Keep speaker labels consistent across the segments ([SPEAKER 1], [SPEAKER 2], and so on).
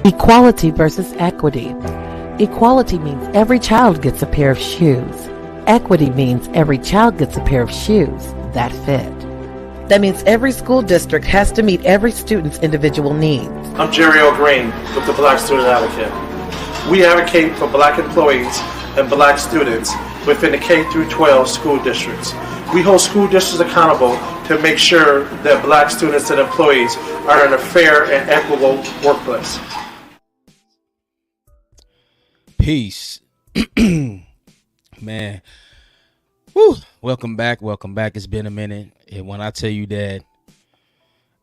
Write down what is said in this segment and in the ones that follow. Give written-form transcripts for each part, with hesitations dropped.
[SPEAKER 1] Equality versus equity. Equality means every child gets a pair of shoes. Equity means every child gets a pair of shoes that fit. That means every school district has to meet every student's individual needs.
[SPEAKER 2] I'm Jerry O'Green with the Black Student Advocate. We advocate for black employees and black students within the K through 12 school districts. We hold school districts accountable to make sure that black students and employees are in a fair and equitable workplace.
[SPEAKER 3] Peace. Man. Woo. Welcome back. It's been a minute. And when I tell you that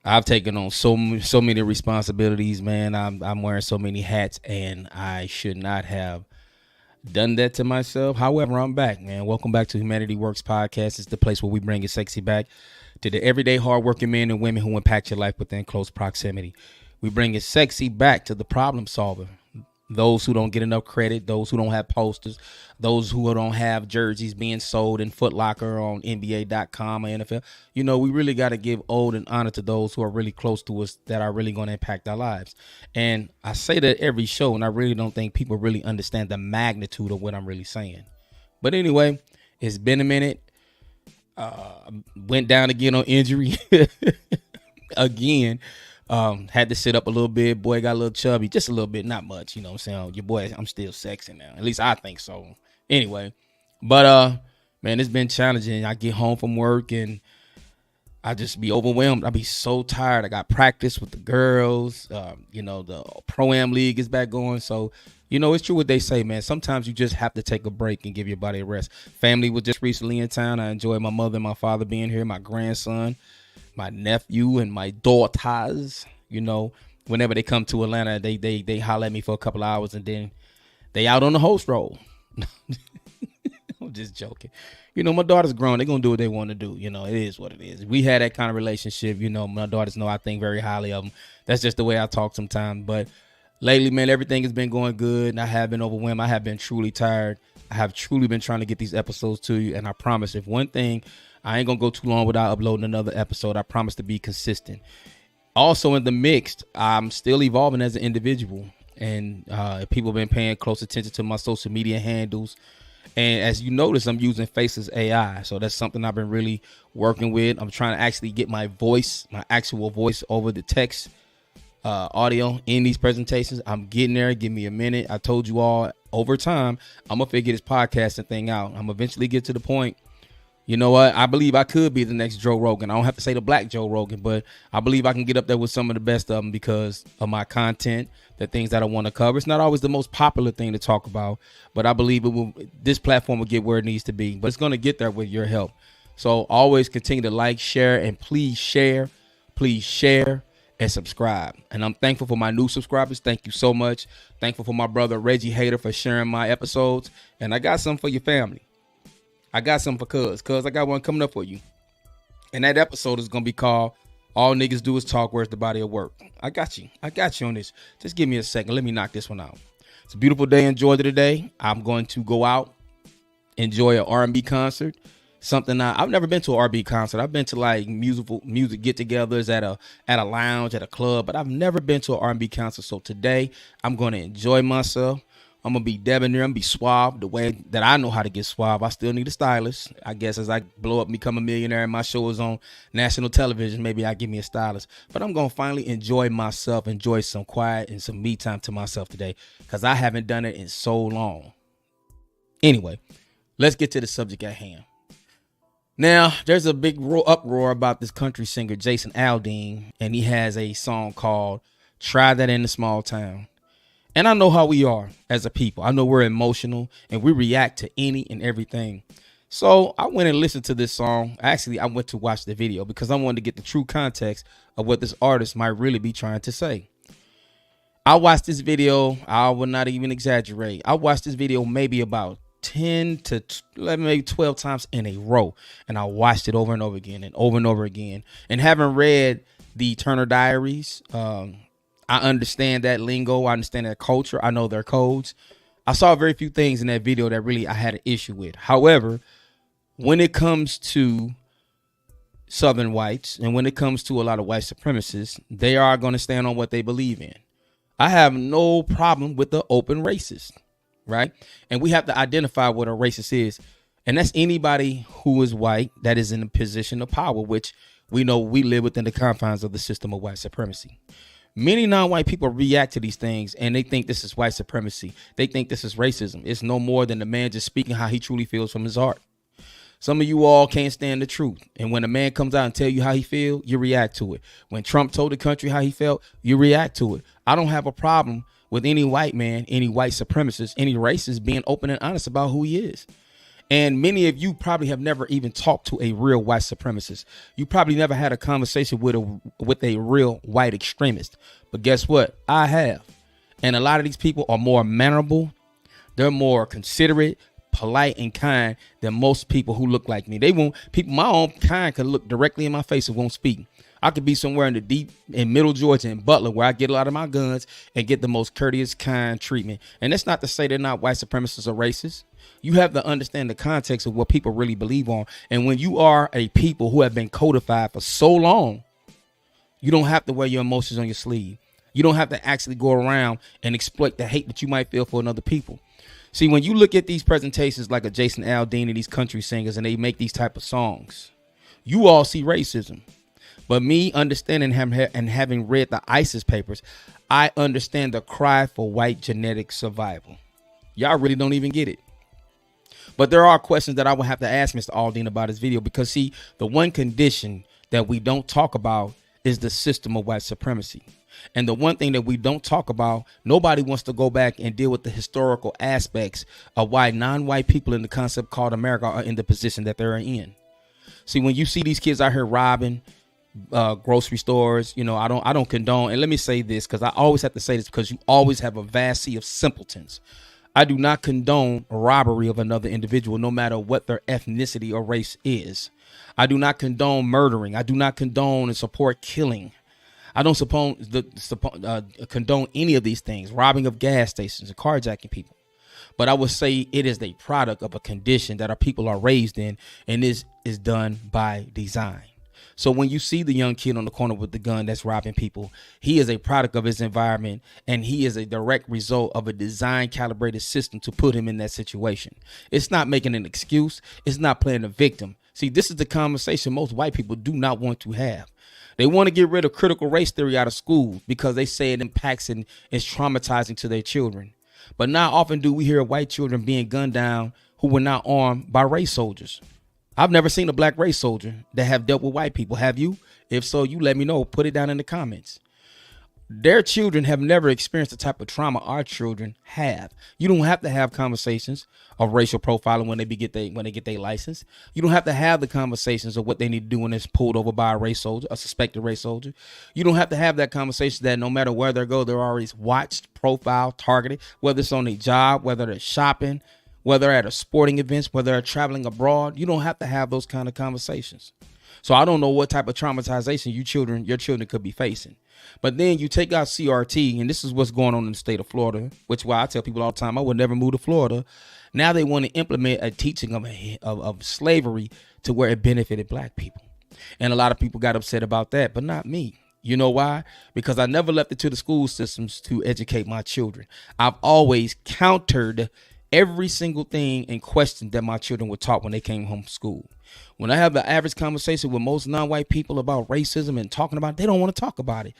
[SPEAKER 3] I've taken on so many responsibilities, man, I'm wearing so many hats, and I should not have done that to myself. However, I'm back, man. Welcome back to Humanity Works Podcast. It's the place where we bring it sexy back to the everyday hardworking men and women who impact your life within close proximity. We bring it sexy back to the problem solver. Those who don't get enough credit, those who don't have posters, those who don't have jerseys being sold in Foot Locker on NBA.com or NFL. You know, we really got to give ode and honor to those who are really close to us that are really going to impact our lives. And I say that every show, and I really don't think people really understand the magnitude of what I'm really saying. But anyway, it's been a minute. Went down again on injury again. Had to sit up a little bit. Boy got a little chubby, just a little bit, not much. You know what I'm saying? Your boy, I'm still sexy now. At least I think so. Anyway, but man, it's been challenging. I get home from work and I just be overwhelmed. I be so tired. I got practice with the girls. You know, the Pro-Am League is back going. So, you know, it's true what they say, man. Sometimes you just have to take a break and give your body a rest. Family was just recently in town. I enjoyed my mother and my father being here, my grandson, my nephew, and my daughters. You know, whenever they come to Atlanta, they holler at me for a couple of hours and then they out on the host role. I'm just joking. You know, my daughter's grown. They're going to do what they want to do. You know, it is what it is. We had that kind of relationship. You know, my daughters know I think very highly of them. That's just the way I talk sometimes. But lately, man, everything has been going good. And I have been overwhelmed. I have been truly tired. I have truly been trying to get these episodes to you. And I promise, if one thing, I ain't going to go too long without uploading another episode. I promise to be consistent. Also in the mix, I'm still evolving as an individual. And people have been paying close attention to my social media handles. And as you notice, I'm using Faces AI. So that's something I've been really working with. I'm trying to actually get my voice, my actual voice over the text audio in these presentations. I'm getting there. Give me a minute. I told you all over time, I'm going to figure this podcasting thing out. I'm eventually get to the point. You know what? I believe I could be the next Joe Rogan. I don't have to say the black Joe Rogan, but I believe I can get up there with some of the best of them because of my content, the things that I want to cover. It's not always the most popular thing to talk about, but I believe this platform will get where it needs to be. But it's going to get there with your help. So always continue to like, share, and please share and subscribe. And I'm thankful for my new subscribers. Thank you so much. Thankful for my brother Reggie Hader for sharing my episodes. And I got some for your family. I got something for Cuz I got one coming up for you. And that episode is going to be called All Niggas Do Is Talk, Where's the Body of Work? I got you on this. Just give me a second. Let me knock this one out. It's a beautiful day in Georgia today. I'm going to go out, enjoy an R&B concert. Something I've never been to an R&B concert. I've been to like music get-togethers at a lounge, at a club, but I've never been to an R&B concert. So today I'm going to enjoy myself. I'm going to be debonair. I'm going to be suave the way that I know how to get suave. I still need a stylist. I guess as I blow up and become a millionaire and my show is on national television, maybe I give me a stylist. But I'm going to finally enjoy myself, enjoy some quiet and some me time to myself today because I haven't done it in so long. Anyway, let's get to the subject at hand. Now, there's a big uproar about this country singer, Jason Aldean, and he has a song called Try That in a Small Town. And I know how we are as a people. I know we're emotional and we react to any and everything. So I went and listened to this song. Actually, I went to watch the video because I wanted to get the true context of what this artist might really be trying to say. I watched this video. I will not even exaggerate. I watched this video maybe about 10 to 11, maybe 12 times in a row. And I watched it over and over again and over and over again. And having read the Turner Diaries, I understand that lingo. I understand that culture. I know their codes. I saw very few things in that video that really I had an issue with. However, when it comes to Southern whites and when it comes to a lot of white supremacists, they are going to stand on what they believe in. I have no problem with the open racist, right? And we have to identify what a racist is. And that's anybody who is white that is in a position of power, which we know we live within the confines of the system of white supremacy. Many non-white people react to these things and they think this is white supremacy. They think this is racism. It's no more than the man just speaking how he truly feels from his heart. Some of you all can't stand the truth. And when a man comes out and tell you how he feels, you react to it. When Trump told the country how he felt, you react to it. I don't have a problem with any white man, any white supremacist, any racist being open and honest about who he is. And many of you probably have never even talked to a real white supremacist. You probably never had a conversation with a real white extremist. But guess what? I have. And a lot of these people are more mannerable. They're more considerate, polite, and kind than most people who look like me. They won't. People my own kind can look directly in my face and won't speak. I could be somewhere in middle Georgia and Butler where I get a lot of my guns and get the most courteous, kind treatment. And that's not to say they're not white supremacists or racists. You have to understand the context of what people really believe on. And when you are a people who have been codified for so long, you don't have to wear your emotions on your sleeve. You don't have to actually go around and exploit the hate that you might feel for another people. See, when you look at these presentations like a Jason Aldean and these country singers and they make these type of songs, you all see racism. But me understanding and having read the ISIS papers, I understand the cry for white genetic survival. Y'all really don't even get it. But there are questions that I will have to ask Mr. Aldean about his video because, see, the one condition that we don't talk about is the system of white supremacy. And the one thing that we don't talk about, nobody wants to go back and deal with the historical aspects of why non-white people in the concept called America are in the position that they're in. See, when you see these kids out here robbing grocery stores, you know, I don't condone. And let me say this, because I always have to say this, because you always have a vast sea of simpletons. I do not condone robbery of another individual, no matter what their ethnicity or race is. I do not condone murdering. I do not condone and support killing. I don't condone any of these things, robbing of gas stations and carjacking people. But I would say it is a product of a condition that our people are raised in, and this is done by design. So when you see the young kid on the corner with the gun that's robbing people, he is a product of his environment, and he is a direct result of a design calibrated system to put him in that situation. It's not making an excuse. It's not playing a victim. See, this is the conversation most white people do not want to have. They want to get rid of critical race theory out of schools because they say it impacts and is traumatizing to their children. But not often do we hear white children being gunned down who were not armed by race soldiers. I've never seen a black race soldier that have dealt with white people. Have you? If so, you let me know. Put it down in the comments. Their children have never experienced the type of trauma our children have. You don't have to have conversations of racial profiling when they get their license. You don't have to have the conversations of what they need to do when it's pulled over by a race soldier, a suspected race soldier. You don't have to have that conversation that no matter where they go, they're always watched, profiled, targeted, whether it's on a job, whether they're shopping, whether at a sporting events, whether they're traveling abroad. You don't have to have those kind of conversations. So I don't know what type of traumatization your children could be facing. But then you take out CRT, and this is what's going on in the state of Florida, which is why I tell people all the time I would never move to Florida. Now they want to implement a teaching of slavery to where it benefited black people. And a lot of people got upset about that, but not me. You know why? Because I never left it to the school systems to educate my children. I've always countered every single thing and question that my children were taught when they came home from school. When I have the average conversation with most non-white people about racism and talking about it, they don't want to talk about it.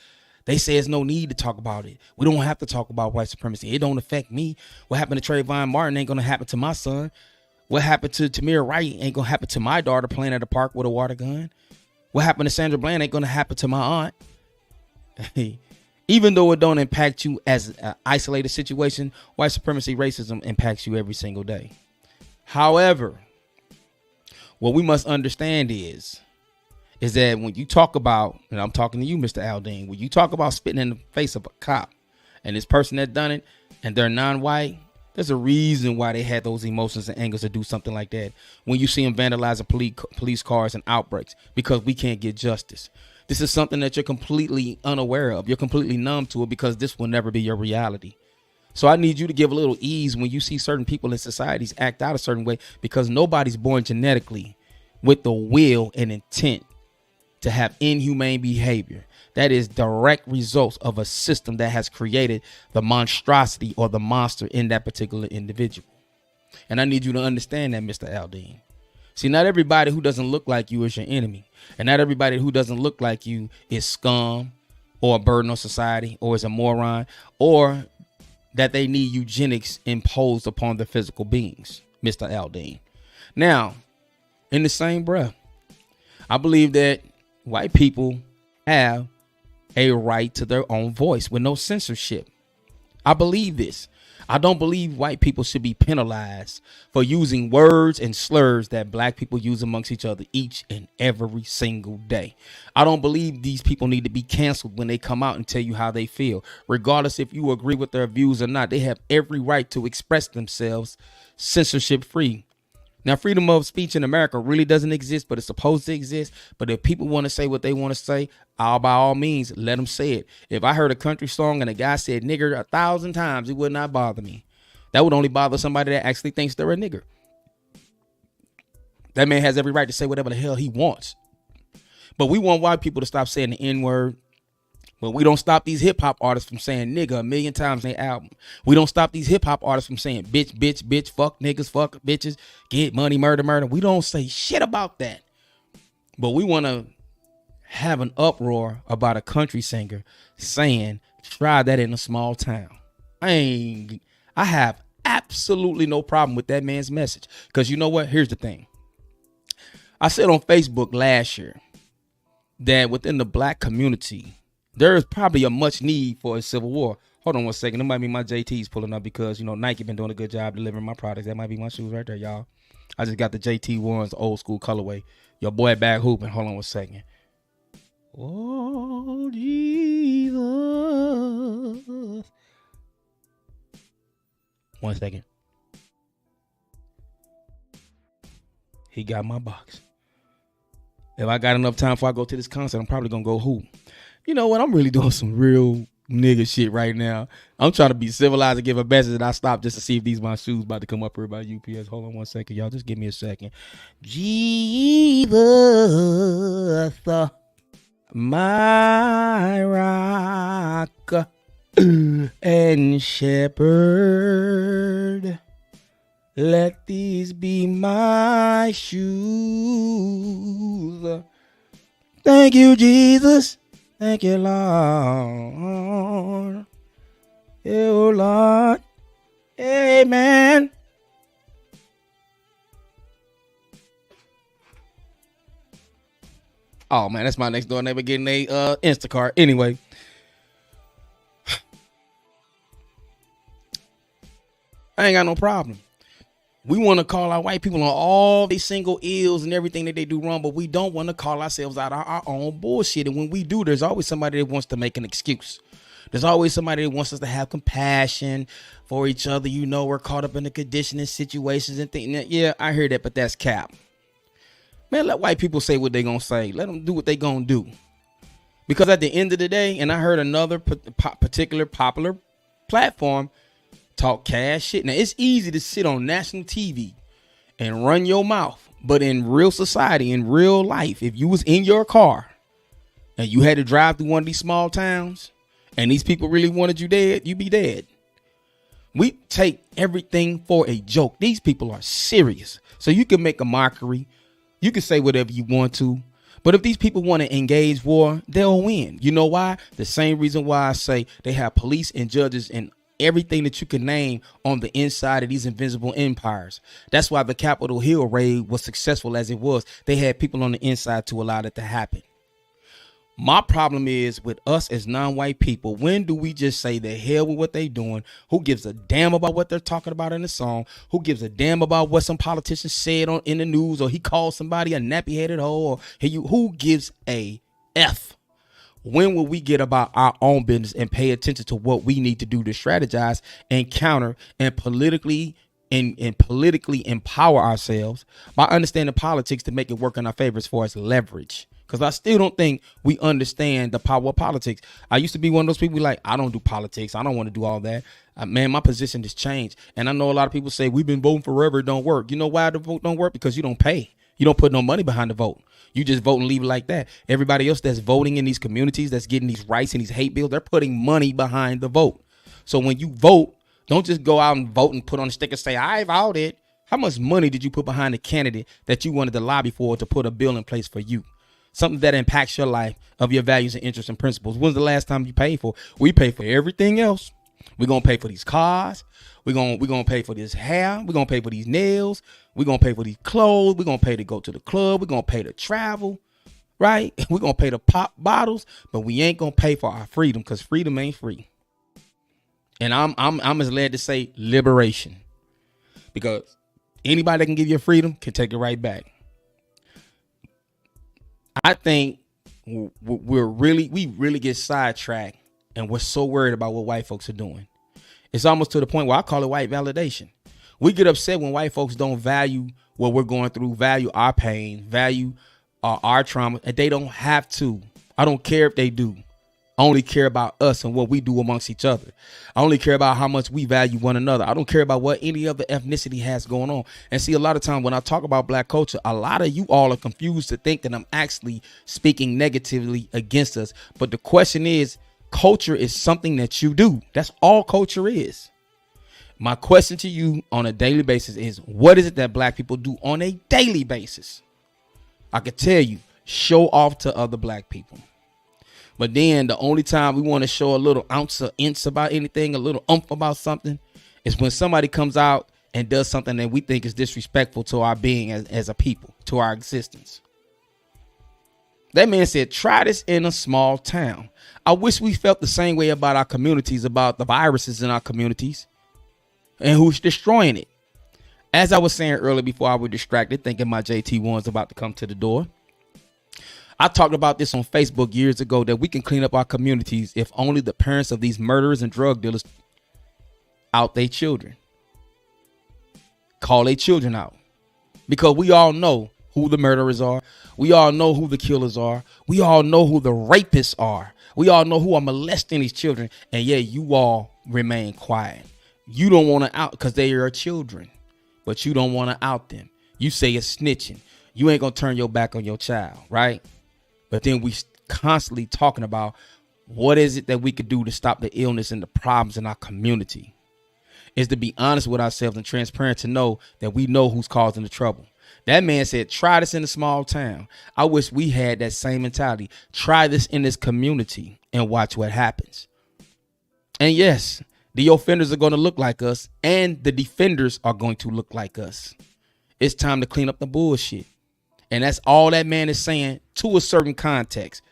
[SPEAKER 3] They say there's no need to talk about it. We don't have to talk about white supremacy. It don't affect me. What happened to Trayvon Martin ain't going to happen to my son. What happened to Tamir Wright ain't going to happen to my daughter playing at the park with a water gun. What happened to Sandra Bland ain't going to happen to my aunt. Even though it don't impact you as an isolated situation, white supremacy racism impacts you every single day. However, what we must understand is that when you talk about, and I'm talking to you, Mr. Aldean, when you talk about spitting in the face of a cop and this person that done it and they're non-white, there's a reason why they had those emotions and angers to do something like that. When you see them vandalizing police cars and outbreaks because we can't get justice. This is something that you're completely unaware of. You're completely numb to it because this will never be your reality. So I need you to give a little ease when you see certain people in societies act out a certain way, because nobody's born genetically with the will and intent to have inhumane behavior. That is direct results of a system that has created the monstrosity or the monster in that particular individual. And I need you to understand that, Mr. Aldean. See, not everybody who doesn't look like you is your enemy. And not everybody who doesn't look like you is scum or a burden on society or is a moron or that they need eugenics imposed upon the physical beings, Mr. Aldean. Now, in the same breath, I believe that white people have a right to their own voice with no censorship. I believe this. I don't believe white people should be penalized for using words and slurs that black people use amongst each other each and every single day. I don't believe these people need to be canceled when they come out and tell you how they feel. Regardless if you agree with their views or not, they have every right to express themselves censorship free. Now, freedom of speech in America really doesn't exist, but it's supposed to exist. But if people want to say what they want to say, by all means, let them say it. If I heard a country song and a guy said nigger 1,000 times, it would not bother me. That would only bother somebody that actually thinks they're a nigger. That man has every right to say whatever the hell he wants. But we want white people to stop saying the N-word. But we don't stop these hip hop artists from saying nigga 1,000,000 times in their album. We don't stop these hip hop artists from saying bitch, bitch, bitch, fuck niggas, fuck bitches, get money, murder, murder. We don't say shit about that. But we want to have an uproar about a country singer saying, try that in a small town. I have absolutely no problem with that man's message. Because you know what? Here's the thing. I said on Facebook last year that within the black community, there is probably a much need for a civil war. Hold on one second. It might be my JTs pulling up because, Nike been doing a good job delivering my products. That might be my shoes right there, y'all. I just got the JT ones, old school colorway. Your boy back hooping. Hold on one second. Oh, Jesus. One second. He got my box. If I got enough time before I go to this concert, I'm probably going to go hoop. You know what? I'm really doing some real nigga shit right now. I'm trying to be civilized and give a message, and I stopped just to see if these my shoes about to come up here by UPS. Hold on one second, y'all. Just give me a second. Jesus, my rock and shepherd. Let these be my shoes. Thank you, Jesus. Thank you, Lord. Oh, Lord. Amen. Oh, man, that's my next door neighbor getting a Instacart. Anyway. I ain't got no problem. We want to call our white people on all these single ills and everything that they do wrong, but we don't want to call ourselves out on our own bullshit. And when we do, there's always somebody that wants to make an excuse. There's always somebody that wants us to have compassion for each other. We're caught up in the conditioning situations and things. Yeah, I hear that, but that's cap. Man, let white people say what they gonna say. Let them do what they gonna do. Because at the end of the day, and I heard another particular popular platform talk cash shit. Now, it's easy to sit on national TV and run your mouth. But in real society, in real life, if you was in your car and you had to drive through one of these small towns and these people really wanted you dead, you'd be dead. We take everything for a joke. These people are serious. So you can make a mockery. You can say whatever you want to. But if these people want to engage war, they'll win. You know why? The same reason why I say they have police and judges and everything that you can name on the inside of these invisible empires. That's why the Capitol Hill raid was successful as it was. They had people on the inside to allow that to happen. My problem is with us as non-white people. When do we just say the hell with what they doing? Who gives a damn about what they're talking about in the song? Who gives a damn about what some politician said in the news, or he called somebody a nappy-headed hoe, or who gives a F? When will we get about our own business and pay attention to what we need to do to strategize and counter and politically empower ourselves by understanding politics to make it work in our favor as far as leverage? Because I still don't think we understand the power of politics. I used to be one of those people like, I don't do politics. I don't want to do all that. Man, my position has changed. And I know a lot of people say we've been voting forever. It don't work. You know why the vote don't work? Because you don't pay. You don't put no money behind the vote. You just vote and leave it like that. Everybody else that's voting in these communities, that's getting these rights and these hate bills, they're putting money behind the vote. So when you vote, don't just go out and vote and put on a sticker and say, I voted. How much money did you put behind the candidate that you wanted to lobby for to put a bill in place for you? Something that impacts your life, of your values and interests and principles. When's the last time you paid for? We pay for everything else. We're going to pay for these cars. We're going to pay for this hair. We're going to pay for these nails. We're going to pay for these clothes. We're going to pay to go to the club. We're going to pay to travel, right? We're going to pay to pop bottles, but we ain't going to pay for our freedom, because freedom ain't free. And I'm as led to say liberation, because anybody that can give you freedom can take it right back. I think we really get sidetracked, and we're so worried about what white folks are doing. It's almost to the point where I call it white validation. We get upset when white folks don't value what we're going through, value our pain, value our trauma, and they don't have to. I don't care if they do. I only care about us and what we do amongst each other. I only care about how much we value one another. I don't care about what any other ethnicity has going on. And see, a lot of times when I talk about black culture, a lot of you all are confused to think that I'm actually speaking negatively against us. But the question is, culture is something that you do. That's all culture is. My question to you on a daily basis is, what is it that black people do on a daily basis? I could tell you, show off to other black people. But then the only time we want to show a little ounce of inch about anything, a little oomph about something, is when somebody comes out and does something that we think is disrespectful to our being as a people, to our existence. That man said, try this in a small town. I wish we felt the same way about our communities, about the viruses in our communities and who's destroying it. As I was saying earlier before I was distracted, thinking my JT1's about to come to the door. I talked about this on Facebook years ago, that we can clean up our communities if only the parents of these murderers and drug dealers out their children. Call their children out. Because we all know who the murderers are. We all know who the killers are. We all know who the rapists are. We all know who are molesting these children. And yeah, you all remain quiet. You don't want to out because they are children, but you don't want to out them. You say it's snitching. You ain't going to turn your back on your child, right? But then we constantly talking about what is it that we could do to stop the illness and the problems in our community. Is to be honest with ourselves and transparent, to know that we know who's causing the trouble. That man said, try this in a small town. I wish we had that same mentality. Try this in this community and watch what happens. And yes, the offenders are going to look like us, and the defenders are going to look like us. It's time to clean up the bullshit. And that's all that man is saying, to a certain context.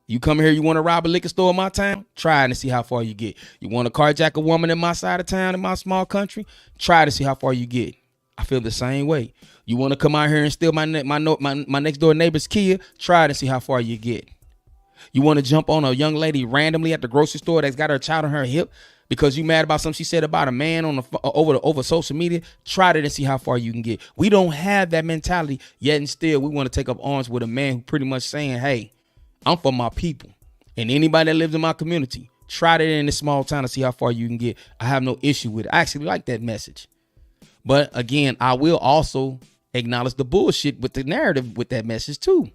[SPEAKER 3] You come here, you want to rob a liquor store in my town? Try to see how far you get. You want to carjack a woman in my side of town, in my small country? Try to see how far you get. I feel the same way. You want to come out here and steal my next door neighbor's Kia? Try to see how far you get. You want to jump on a young lady randomly at the grocery store that's got her child on her hip because you mad about something she said about a man on over social media? Try it and see how far you can get. We don't have that mentality, yet and still we want to take up arms with a man who pretty much saying, hey, I'm for my people, and anybody that lives in my community, try it in this small town to see how far you can get. I have no issue with it. I actually like that message. But again, I will also acknowledge the bullshit with the narrative with that message too.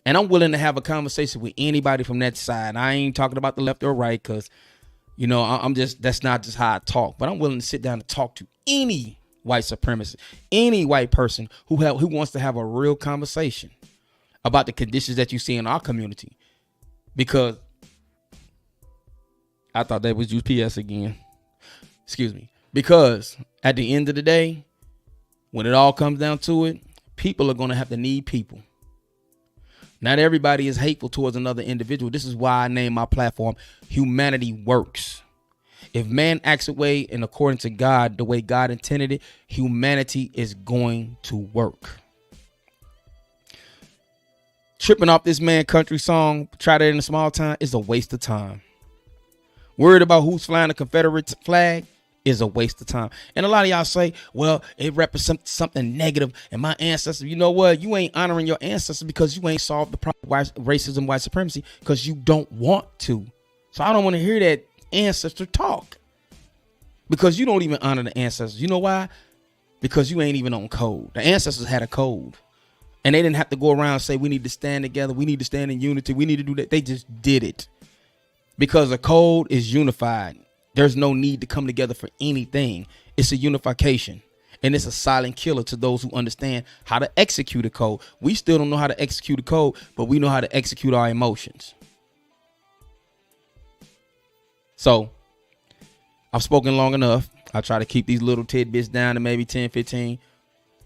[SPEAKER 3] And I'm willing to have a conversation with anybody from that side. I ain't talking about the left or right, because, you know, that's not just how I talk. But I'm willing to sit down and talk to any white supremacist, any white person who wants to have a real conversation about the conditions that you see in our community. Because I thought that was UPS again. Excuse me. Because at the end of the day, when it all comes down to it, people are going to have to need people. Not everybody is hateful towards another individual. This is why I named my platform Humanity Works. If man acts away and according to God, the way God intended it, humanity is going to work. Tripping off this man country song, try that in a small town, is a waste of time. Worried about who's flying the Confederate flag is a waste of time. And a lot of y'all say, well, it represents something negative. And my ancestors, you know what? You ain't honoring your ancestors because you ain't solved the problem of racism, white supremacy, because you don't want to. So I don't want to hear that ancestor talk, because you don't even honor the ancestors. You know why? because you ain't even on code. The ancestors had a code. And they didn't have to go around and say, we need to stand together. We need to stand in unity. We need to do that. They just did it. Because a code is unified. There's no need to come together for anything. It's a unification. And it's a silent killer to those who understand how to execute a code. We still don't know how to execute a code, but we know how to execute our emotions. So I've spoken long enough. I try to keep these little tidbits down to maybe 10, 15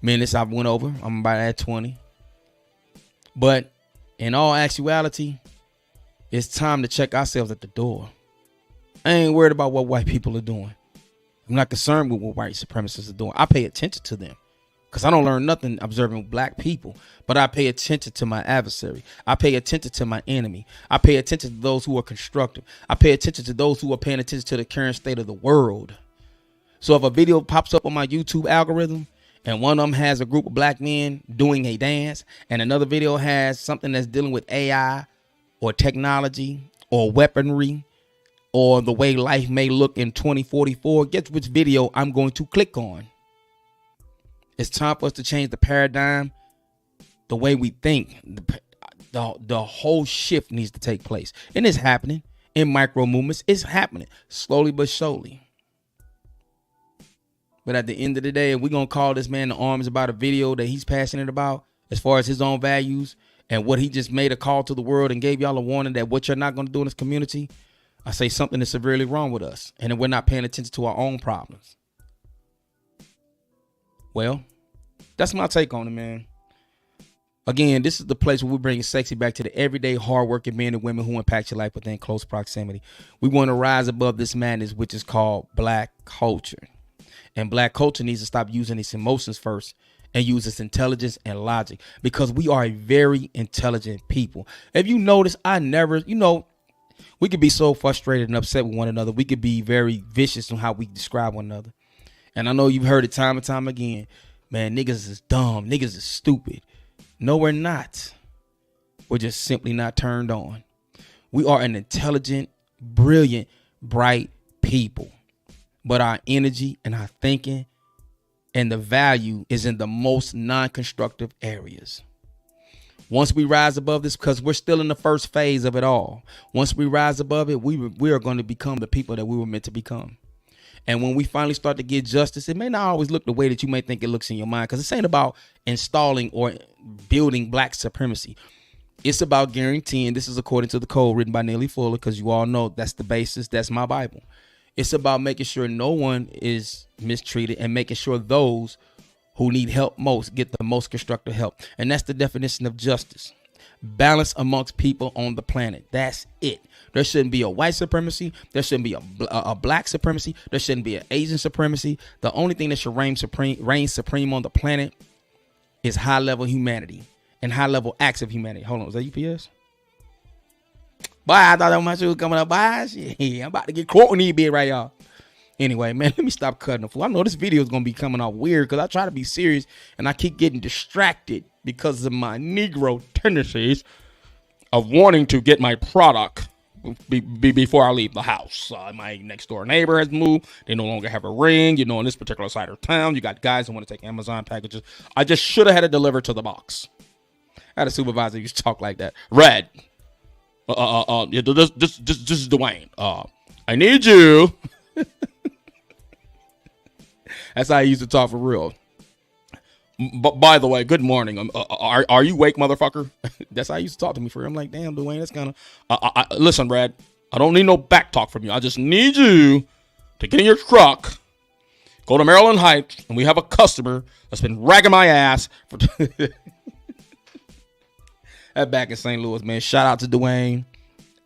[SPEAKER 3] minutes. I've went over. I'm about at 20. But in all actuality, it's time to check ourselves at the door. I ain't worried about what white people are doing. I'm not concerned with what white supremacists are doing. I pay attention to them because I don't learn nothing observing black people, but I pay attention to my adversary. I pay attention to my enemy. I pay attention to those who are constructive. I pay attention to those who are paying attention to the current state of the world. So if a video pops up on my YouTube algorithm and one of them has a group of black men doing a dance and another video has something that's dealing with AI or technology or weaponry or the way life may look in 2044, guess which video I'm going to click on. It's time for us to change the paradigm, the way we think. The whole shift needs to take place. And it's happening in micro movements. It's happening slowly but surely. But at the end of the day, we're going to call this man to arms about a video that he's passionate about as far as his own values and what he just made a call to the world and gave y'all a warning that what you're not going to do in this community. I say something is severely wrong with us and that we're not paying attention to our own problems. Well, that's my take on it, man. Again, this is the place where we bring sexy back to the everyday hardworking men and women who impact your life within close proximity. We want to rise above this madness, which is called black culture. And black culture needs to stop using its emotions first and use its intelligence and logic because we are a very intelligent people. If you notice, we could be so frustrated and upset with one another. We could be very vicious on how we describe one another. And I know you've heard it time and time again. Man, niggas is dumb. Niggas is stupid. No, we're not. We're just simply not turned on. We are an intelligent, brilliant, bright people. But our energy and our thinking and the value is in the most non-constructive areas. Once we rise above this, because we're still in the first phase of it all. Once we rise above it, we are going to become the people that we were meant to become. And when we finally start to get justice, it may not always look the way that you may think it looks in your mind, because this ain't about installing or building black supremacy. It's about guaranteeing, this is according to the code written by Nellie Fuller, because you all know that's the basis. That's my Bible. It's about making sure no one is mistreated and making sure those who need help most get the most constructive help. And that's the definition of justice. Balance amongst people on the planet. That's it. There shouldn't be a white supremacy. There shouldn't be a black supremacy. There shouldn't be an Asian supremacy. The only thing that should reign supreme on the planet is high level humanity and high level acts of humanity. Hold on, is that UPS? Boy, I thought that was my shoe coming up. Boy, shit, I'm about to get caught on these bit right, y'all. Anyway, man, let me stop cutting the fool. I know this video is going to be coming out weird because I try to be serious and I keep getting distracted because of my Negro tendencies of wanting to get my product before I leave the house. My next door neighbor has moved. They no longer have a ring. You know, in this particular side of town, you got guys who want to take Amazon packages. I just should have had it delivered to the box. I had a supervisor who used to talk like that. Red. This is Dwayne. I need you. That's how he used to talk for real. But by the way, good morning. Are you awake, motherfucker? That's how he used to talk to me for real. I'm like, damn, Dwayne, that's kind of. Listen, Brad, I don't need no back talk from you. I just need you to get in your truck, go to Maryland Heights, and we have a customer that's been ragging my ass for. That back in St. Louis, man. Shout out to Dwayne.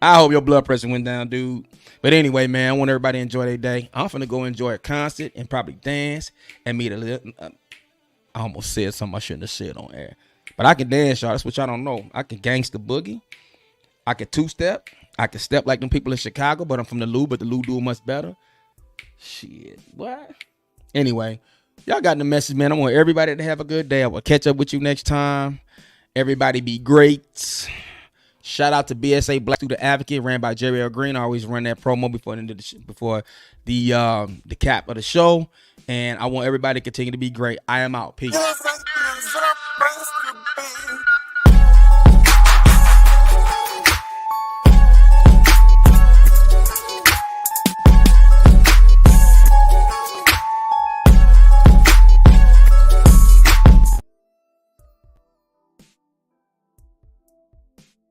[SPEAKER 3] I hope your blood pressure went down, dude. But anyway, man, I want everybody to enjoy their day. I'm finna go enjoy a concert and probably dance and meet a little. I almost said something I shouldn't have said on air. But I can dance, y'all. That's what y'all don't know. I can gangsta boogie. I can two-step. I can step like them people in Chicago, but I'm from the Lou, but the Lou do it much better. Shit, what? Anyway, y'all got the message, man. I want everybody to have a good day. I will catch up with you next time. Everybody be great. Shout out to BSA Black Student Advocate, ran by Jerry L. Green. I always run that promo before the end of the cap of the show. And I want everybody to continue to be great. I am out. Peace.